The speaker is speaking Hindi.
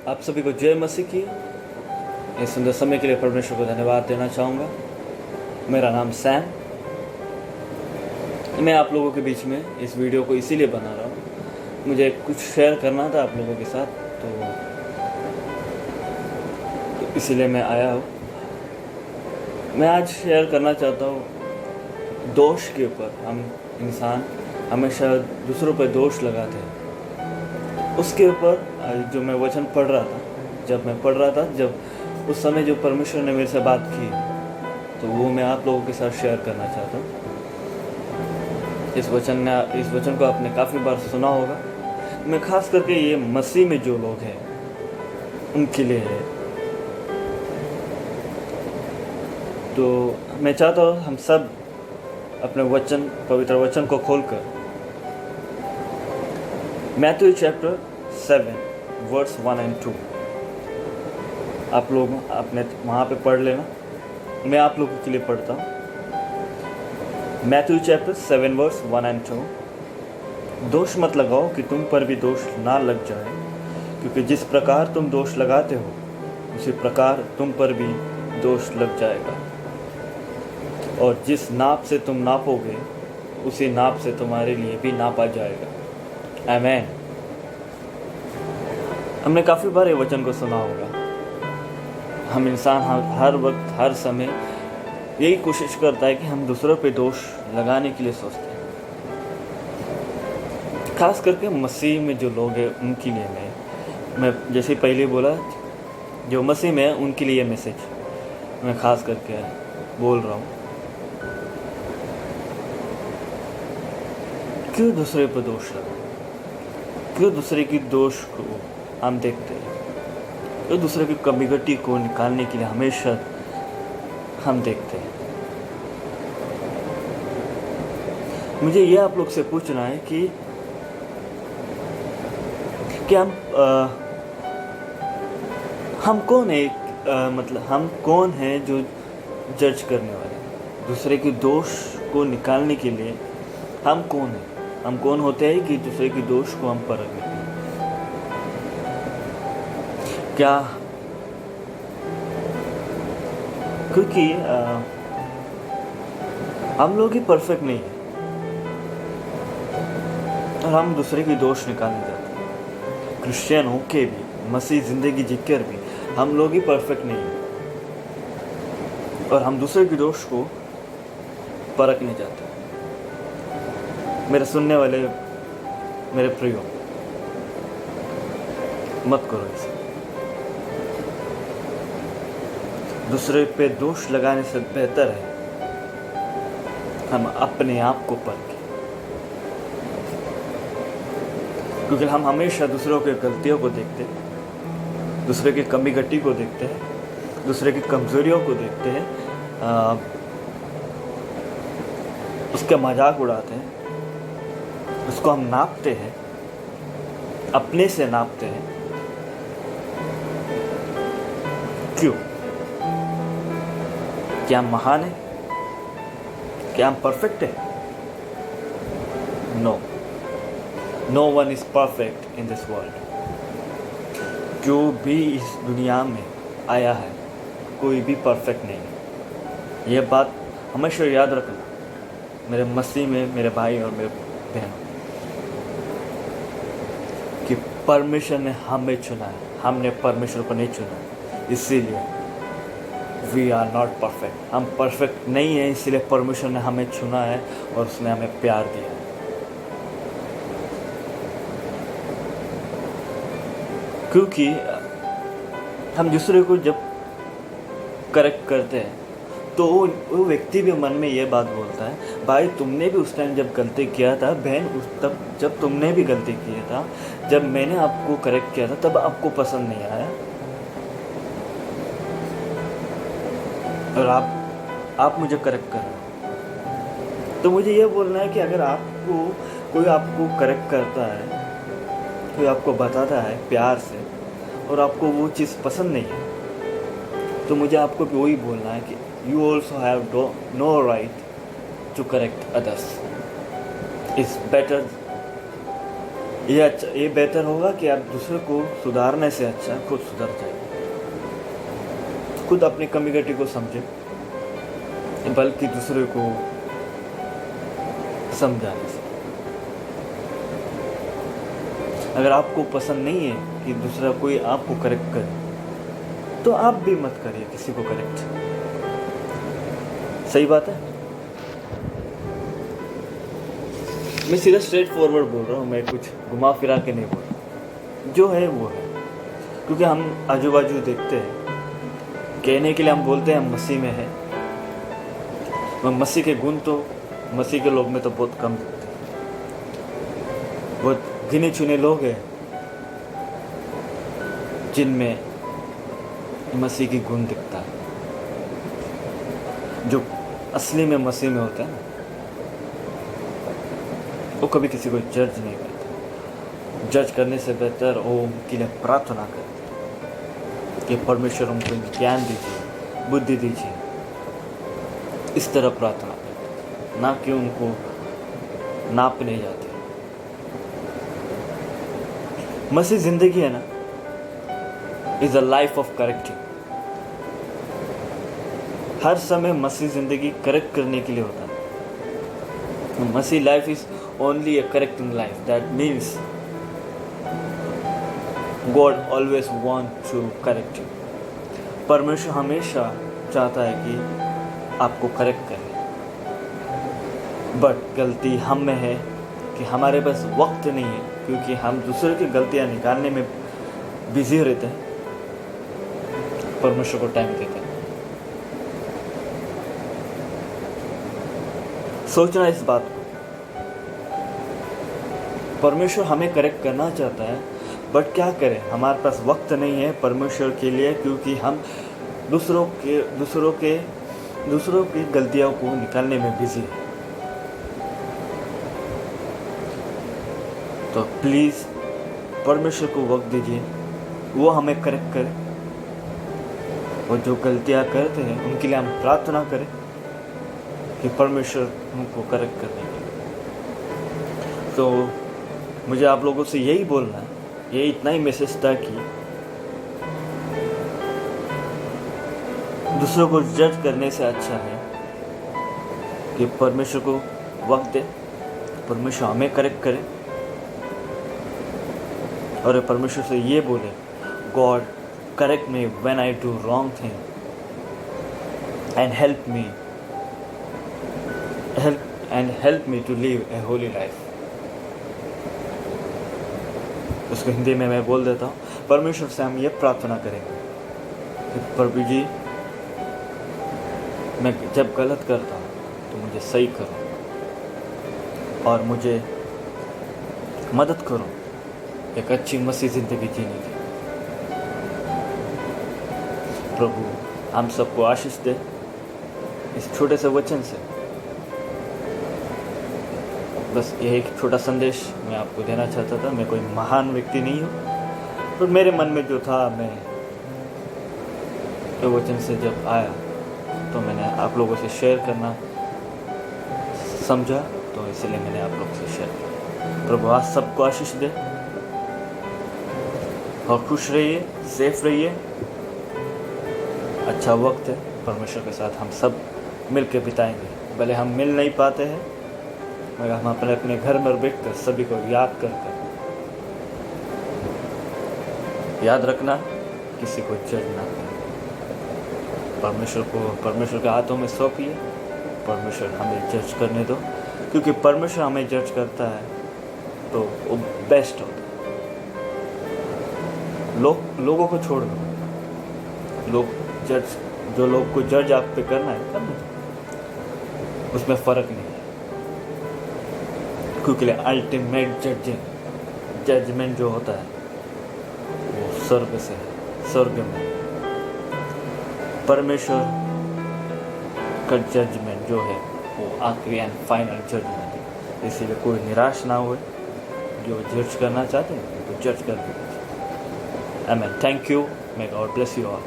आप सभी को जय मसीह की। इस सुंदर समय के लिए परमेश्वर को धन्यवाद देना चाहूँगा। मेरा नाम सैम। मैं आप लोगों के बीच में इस वीडियो को इसीलिए बना रहा हूँ, मुझे कुछ शेयर करना था आप लोगों के साथ, तो इसीलिए मैं आया हूँ। मैं आज शेयर करना चाहता हूँ दोष के ऊपर। हम इंसान हमेशा दूसरों पर दोष लगाते हैं। उसके ऊपर जो मैं वचन पढ़ रहा था, जब उस समय जो परमेश्वर ने मेरे से बात की, तो वो मैं आप लोगों के साथ शेयर करना चाहता हूँ। इस वचन को आपने काफ़ी बार सुना होगा। मैं खास करके ये मसीह में जो लोग हैं उनके लिए है। तो मैं चाहता हूँ हम सब अपने पवित्र वचन को खोलकर मैथ्यू चैप्टर 7 वर्स 1 और 2 आप लोग अपने वहाँ पे पढ़ लेना। मैं आप लोगों के लिए पढ़ता हूँ। मैथ्यू चैप्टर 7 वर्स 1 और 2। दोष मत लगाओ कि तुम पर भी दोष ना लग जाए, क्योंकि जिस प्रकार तुम दोष लगाते हो उसी प्रकार तुम पर भी दोष लग जाएगा, और जिस नाप से तुम नापोगे उसी नाप से तुम्हारे लिए भी नापा जाएगा। आमीन। हमने काफ़ी बार ये वचन को सुना होगा। हम इंसान हर वक्त हर समय यही कोशिश करता है कि हम दूसरों पे दोष लगाने के लिए सोचते हैं। खास करके मसीह में जो लोग हैं उनके लिए मैं जैसे पहले बोला, जो मसीह में है उनके लिए मैसेज मैं खास करके बोल रहा हूँ। क्यों दूसरे पर दोष लगा? क्यों दूसरे की दोष को हम देखते हैं? क्यों दूसरे की कमी गटी को निकालने के लिए हमेशा हम देखते हैं? मुझे ये आप लोग से पूछना है कि हम कौन है, मतलब हम कौन है जो जज करने वाले? दूसरे की दोष को निकालने के लिए हम कौन है? हम कौन होते हैं कि दूसरे की दोष को हम परख लें? क्या क्योंकि हम लोग ही परफेक्ट नहीं है और हम दूसरे की दोष निकालने जाते हैं। क्रिश्चियन होके भी, मसीह जिंदगी जीकर भी हम लोग ही परफेक्ट नहीं है और हम दूसरे की दोष को परखने जाते हैं। मेरे सुनने वाले मेरे प्रियो, मत करो इसे। दूसरे पे दोष लगाने से बेहतर है हम अपने आप को परखें, क्योंकि हम हमेशा दूसरों के गलतियों को देखते हैं, दूसरे की कमी गट्टी को देखते हैं, दूसरे की कमजोरियों को देखते हैं, उसका मजाक उड़ाते हैं, उसको हम नापते हैं, अपने से नापते हैं। क्यों? क्या हम महान है? क्या हम परफेक्ट है? No one is perfect in this world. जो भी इस दुनिया में आया है कोई भी परफेक्ट नहीं है। यह बात हमेशा याद रखना मेरे मसीह में मेरे भाई और मेरे बहन, कि परमेश्वर ने हमें चुना है, हमने परमेश्वर को नहीं चुना। इसीलिए वी आर नॉट परफेक्ट। हम परफेक्ट नहीं हैं, इसलिए परमेश्वर ने हमें चुना है और उसने हमें प्यार दिया है। क्योंकि हम दूसरे को जब करेक्ट करते हैं तो वो व्यक्ति भी मन में ये बात बोलता है, भाई तुमने भी उस टाइम जब गलती किया था, बहन तब जब तुमने भी गलती किया था, जब मैंने आपको करेक्ट किया था तब आपको पसंद नहीं आया, और आप मुझे करेक्ट कर रहे हो। तो मुझे ये बोलना है कि अगर कोई आपको करेक्ट करता है, कोई आपको बताता है प्यार से, और आपको वो चीज़ पसंद नहीं है, तो मुझे आपको भी वही बोलना है कि you also have no right to correct others. It's better ये बेहतर होगा कि आप दूसरे को सुधारने से अच्छा खुद सुधर जाए, खुद अपनी कमी घटी को समझे, बल्कि दूसरे को समझाने से। अगर आपको पसंद नहीं है कि दूसरा कोई आपको करेक्ट करे, तो आप भी मत करिए किसी को करेक्ट। सही बात है। मैं सीधा स्ट्रेट फॉरवर्ड बोल रहा हूँ, मैं कुछ घुमा फिरा के नहीं बोल रहा, जो है वो है। क्योंकि हम आजू बाजू देखते हैं, कहने के लिए हम बोलते हैं हम मसीह में है, मगर मसीह के गुण तो मसीह के लोग में तो बहुत कम दिखते हैं। बहुत गिने चुने लोग हैं जिनमें मसीह की गुण दिखता है, जो असली में मसीह में होता है ना, वो कभी किसी को जज नहीं करते। जज करने से बेहतर वो उनके लिए प्रार्थना करते कि परमेश्वर उनको ज्ञान दीजिए, बुद्धि दीजिए, इस तरह प्रार्थना करते, ना कि उनको नापने जाते। मसीह जिंदगी है ना, is a life of correcting. हर समय मसीह जिंदगी करेक्ट करने के लिए होता है। मसीह life is only a correcting life. That means God always wants to correct you. परमेश्वर हमेशा चाहता है कि आपको करेक्ट करे, बट गलती हम में है कि हमारे पास वक्त नहीं है, क्योंकि हम दूसरे की गलतियां निकालने में बिजी रहते हैं, परमेश्वर को टाइम देते हैं। सोचना इस बात को, परमेश्वर हमें करेक्ट करना चाहता है, बट क्या करें, हमारे पास वक्त नहीं है परमेश्वर के लिए, क्योंकि हम दूसरों की गलतियों को निकालने में बिजी हैं। तो प्लीज़ परमेश्वर को वक्त दीजिए, वो हमें करेक्ट करे, और जो गलतियां करते हैं उनके लिए हम प्रार्थना करें कि परमेश्वर उनको करेक्ट करने के लिए। तो मुझे आप लोगों से यही बोलना है, ये इतना ही मैसेज था कि दूसरों को जज करने से अच्छा है कि परमेश्वर को वक्त दे, परमेश्वर हमें करेक्ट करे, और परमेश्वर से ये बोले, God correct me when I do wrong thing and help me to live a holy life. उसको हिंदी में मैं बोल देता हूँ, परमेश्वर से हम ये प्रार्थना करेंगे कि प्रभु जी, मैं जब गलत करता हूँ तो मुझे सही करो, और मुझे मदद करो एक अच्छी मसीह ज़िंदगी जीने की। प्रभु हम सबको आशीष दे इस छोटे से वचन से। बस यह एक छोटा संदेश मैं आपको देना चाहता था। मैं कोई महान व्यक्ति नहीं हूँ, पर मेरे मन में जो था, मैं ये वचन से जब आया तो मैंने आप लोगों से शेयर करना समझा, तो इसलिए मैंने आप लोगों से शेयर किया। प्रभु आज सबको आशीष दे, और खुश रहिए, सेफ रहिए। अच्छा वक्त है परमेश्वर के साथ हम सब मिल के बिताएंगे। भले हम मिल नहीं पाते हैं, मगर हम अपने घर में बैठकर सभी को याद कर याद रखना, किसी को जज ना करना। परमेश्वर के हाथों में सौंपिए, परमेश्वर हमें जज करने दो, क्योंकि परमेश्वर हमें जज करता है तो वो बेस्ट होता है। लोगों को छोड़ दो, जो लोग को जज आप पे करना है करना, उसमें फ़र्क नहीं है, क्योंकि अल्टीमेट जजमेंट जो होता है वो स्वर्ग से है। स्वर्ग में परमेश्वर का जजमेंट जो है वो आखिरी एंड फाइनल जजमेंट है। इसीलिए कोई निराश ना हो, जो जज करना चाहते हैं तो जज कर दीजिए। आमीन। Thank you. May God bless you all.